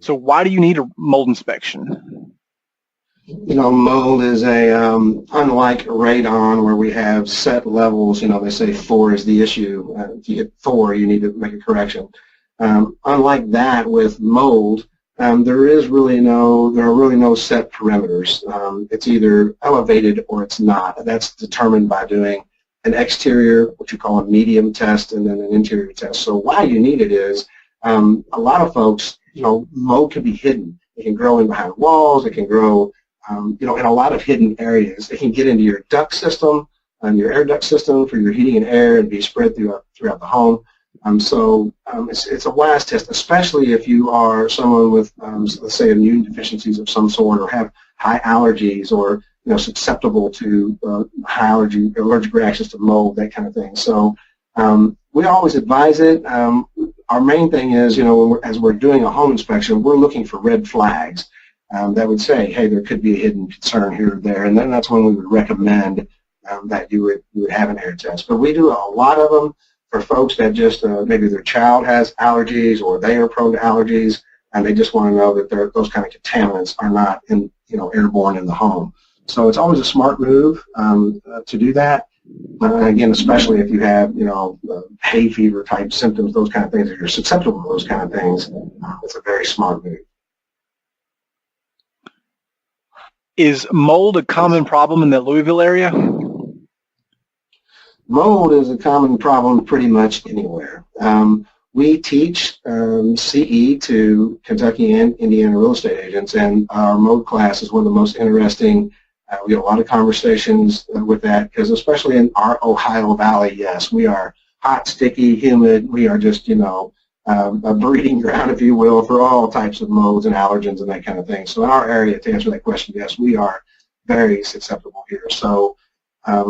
So why do you need a mold inspection? You know, mold is unlike radon where we have set levels. You know, they say 4 is the issue. If you hit 4, you need to make a correction. Unlike that with mold, there are really no set perimeters. It's either elevated or it's not. That's determined by doing an exterior, what you call a medium test, and then an interior test. So why you need it is a lot of folks, you know, mold can be hidden. It can grow in behind walls. It can grow, you know, in a lot of hidden areas. It can get into your duct system, your air duct system for your heating and air, and be spread throughout the home. It's a wise test, especially if you are someone with, let's say, immune deficiencies of some sort, or have high allergies, or you know, susceptible to high allergic reactions to mold, that kind of thing. So we always advise it. Our main thing is, you know, as we're doing a home inspection, we're looking for red flags that would say, hey, there could be a hidden concern here or there, and then that's when we would recommend that you would have an air test. But we do a lot of them for folks that just maybe their child has allergies, or they are prone to allergies, and they just want to know that those kind of contaminants are not airborne in the home. So it's always a smart move to do that. Again, especially if you have, you know, hay fever type symptoms, those kind of things, if you're susceptible to those kind of things, it's a very smart move. Is mold a common problem in the Louisville area? Mold is a common problem pretty much anywhere. We teach CE to Kentucky and Indiana real estate agents, and our mold class is one of the most interesting. We get a lot of conversations with that, because especially in our Ohio Valley, yes, we are hot, sticky, humid. We are just, you know, a breeding ground, if you will, for all types of molds and allergens and that kind of thing. So in our area, to answer that question, yes, we are very susceptible here. So a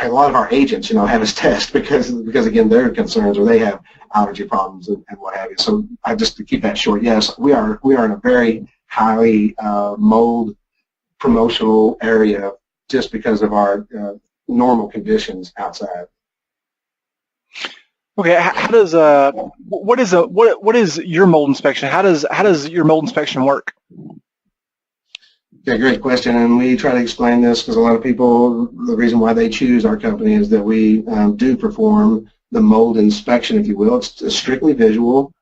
lot of our agents, you know, have us test because again, their concerns, or they have allergy problems and what have you. So just to keep that short, yes, we are in a very highly mold promotional area just because of our normal conditions outside. Okay, how does what is your mold inspection? How does your mold inspection work? Yeah, great question, and we try to explain this because a lot of people, the reason why they choose our company is that we do perform the mold inspection, if you will. It's strictly visual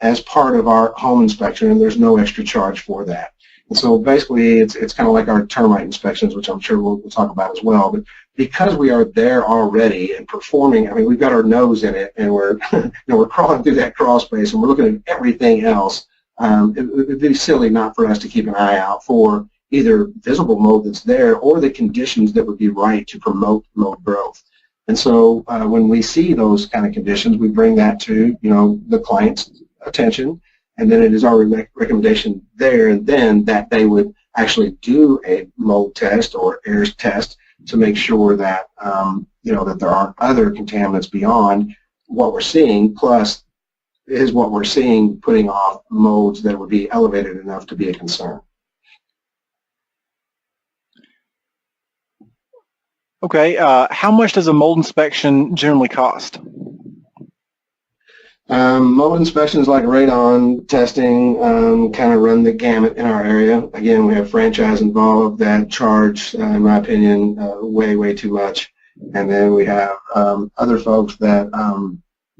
as part of our home inspection, and there's no extra charge for that. And so basically, it's kind of like our termite inspections, which I'm sure we'll talk about as well. But because we are there already and performing, I mean, we've got our nose in it, and we're we're crawling through that crawl space, and we're looking at everything else. It would be silly not for us to keep an eye out for either visible mold that's there or the conditions that would be right to promote mold growth. And so when we see those kind of conditions, we bring that to the client's attention, and then it is our recommendation there and then that they would actually do a mold test or air test to make sure that that there aren't other contaminants beyond what we're seeing, plus is what we're seeing putting off molds that would be elevated enough to be a concern. Okay, how much does a mold inspection generally cost? Mold inspections like radon testing kind of run the gamut in our area. Again, we have franchise involved that charge, in my opinion, way too much. And then we have other folks that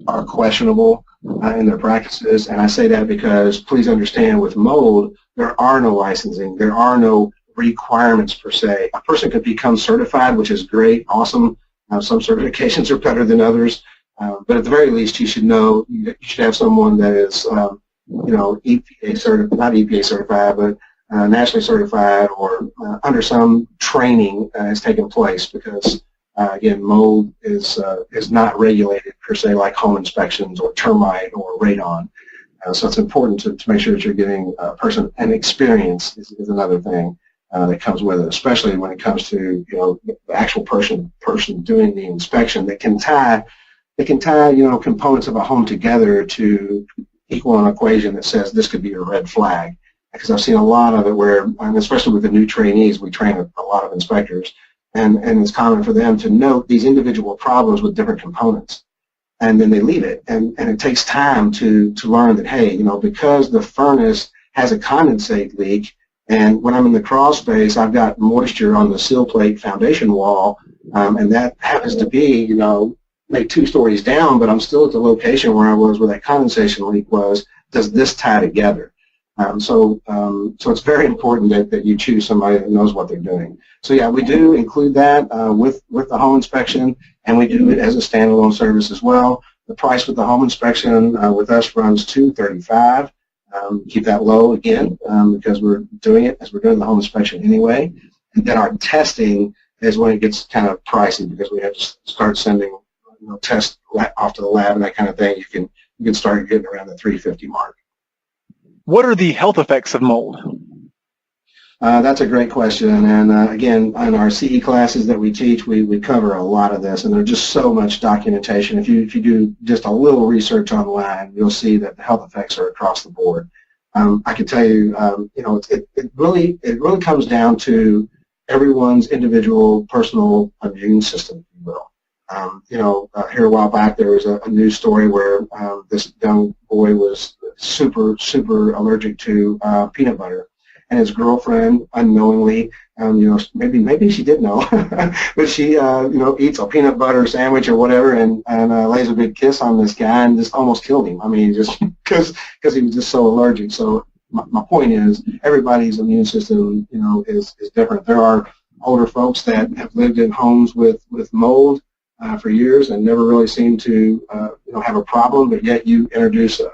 are questionable in their practices. And I say that because please understand, with mold, there are no licensing. There are no requirements per se. A person could become certified, which is great, awesome. Some certifications are better than others. But at the very least, you should know, you should have someone that is, EPA certified, not EPA certified, but nationally certified, or under some training has taken place, because again, mold is not regulated per se like home inspections or termite or radon. So it's important to make sure that you're getting a person, and experience is another thing that comes with it, especially when it comes to the actual person doing the inspection that can tie components of a home together to equal an equation that says this could be a red flag. because I've seen a lot of it where, and especially with the new trainees, we train a lot of inspectors, and it's common for them to note these individual problems with different components, and then they leave it, and it takes time to learn that, hey, you know, because the furnace has a condensate leak, and when I'm in the crawl space, I've got moisture on the sill plate foundation wall, and that happens to be, you know, maybe 2 stories down, but I'm still at the location where I was where that condensation leak was. Does this tie together? So it's very important that you choose somebody that knows what they're doing. So yeah, we do include that with the home inspection, and we do it as a standalone service as well. The price with the home inspection with us runs $235. Keep that low again because we're doing it as we're doing the home inspection anyway. And then our testing is when it gets kind of pricey because we have to start sending, you know, tests off to the lab and that kind of thing. You can start getting around the $350 mark. What are the health effects of mold? That's a great question, and again, in our CE classes that we teach, we cover a lot of this, and there's just so much documentation. If you do just a little research online, you'll see that the health effects are across the board. I can tell you, you know, it really comes down to everyone's individual personal immune system, if you will. You know, here a while back there was a news story where this young boy was super allergic to peanut butter, and his girlfriend unknowingly, you know, maybe she did know, but she you know, eats a peanut butter sandwich or whatever, and lays a big kiss on this guy and just almost killed him. I mean, just because he was just so allergic. So my point is, everybody's immune system, you know, is different. There are older folks that have lived in homes with mold for years and never really seem to you know, have a problem, but yet you introduce a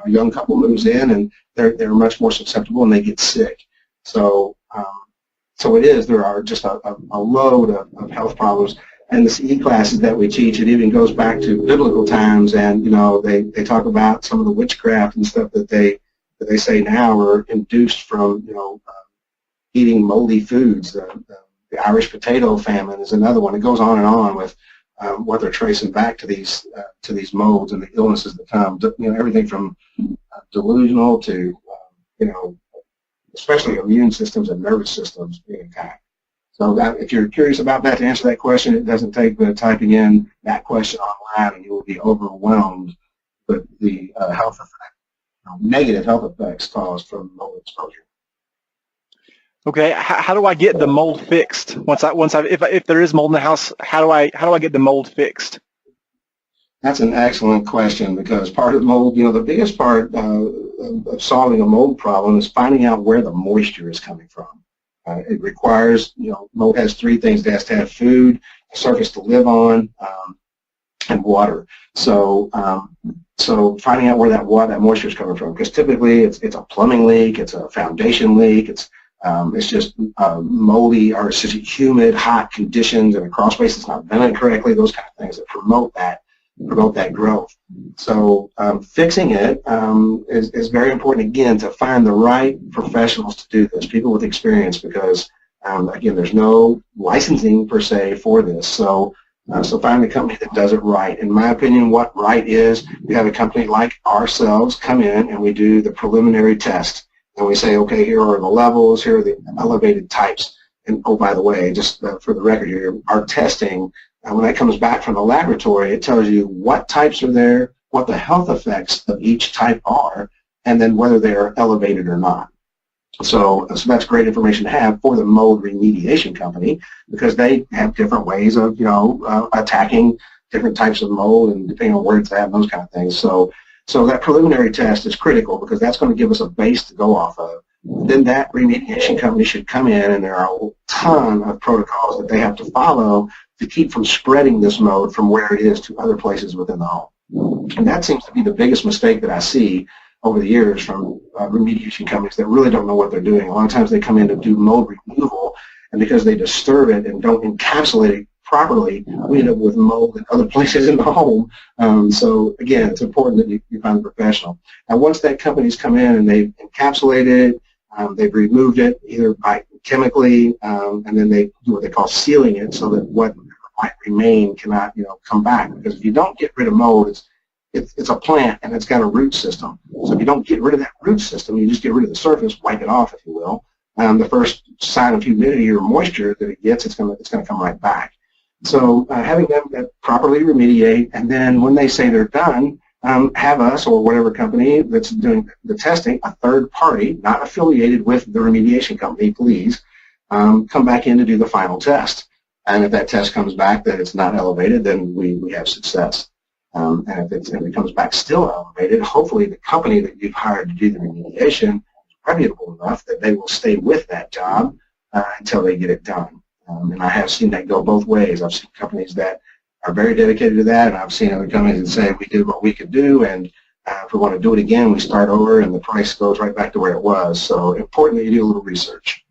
young couple moves in and they're much more susceptible and they get sick. So so it is, there are just a load of health problems. And the CE classes that we teach, it even goes back to biblical times, and you know, they talk about some of the witchcraft and stuff that they say now are induced from, you know, eating moldy foods. The Irish potato famine is another one. It goes on with what they're tracing back to these molds and the illnesses that come. You know, everything from delusional to you know, especially immune systems and nervous systems being attacked. So if you're curious about that, to answer that question, it doesn't take but typing in that question online, and you will be overwhelmed with the health effect, you know, negative health effects caused from mold exposure. Okay, how do I get the mold fixed? If there is mold in the house, how do I get the mold fixed? That's an excellent question, because part of mold, you know, the biggest part of solving a mold problem is finding out where the moisture is coming from. It requires, you know, mold has 3 things. It has to have food, a surface to live on, and water. So so finding out where that moisture is coming from, because typically it's a plumbing leak, it's a foundation leak, it's just moldy, or it's just humid, hot conditions, and a crawl space that's not vented correctly. Those kind of things that promote that growth. So fixing it is very important, again, to find the right professionals to do this, people with experience, because again, there's no licensing per se for this. So find a company that does it right. In my opinion, what right is, we have a company like ourselves come in and we do the preliminary test. And we say, okay, here are the levels, here are the elevated types. And oh, by the way, just for the record here, our testing, when that comes back from the laboratory, it tells you what types are there, what the health effects of each type are, and then whether they are elevated or not. So that's great information to have for the mold remediation company, because they have different ways of, you know, attacking different types of mold, and depending on where it's at and those kind of things. So that preliminary test is critical, because that's going to give us a base to go off of. Then that remediation company should come in, and there are a ton of protocols that they have to follow to keep from spreading this mold from where it is to other places within the home. And that seems to be the biggest mistake that I see over the years from remediation companies that really don't know what they're doing. A lot of times they come in to do mold removal, and because they disturb it and don't encapsulate it properly, we end up with mold in other places in the home. So again, it's important that you find a professional. Now, once that company's come in and they've encapsulated it, they've removed it either by chemically, and then they do what they call sealing it, so that what might remain cannot, you know, come back. Because if you don't get rid of mold, it's a plant and it's got a root system. So if you don't get rid of that root system, you just get rid of the surface, wipe it off, if you will. The first sign of humidity or moisture that it gets, it's going to come right back. So having them properly remediate, and then when they say they're done, have us or whatever company that's doing the testing, a third party, not affiliated with the remediation company, please, come back in to do the final test. And if that test comes back that it's not elevated, then we have success. And if it comes back still elevated, hopefully the company that you've hired to do the remediation is reputable enough that they will stay with that job until they get it done. And I have seen that go both ways. I've seen companies that are very dedicated to that, and I've seen other companies that say we did what we could do, and if we want to do it again, we start over, and the price goes right back to where it was. So important that you do a little research.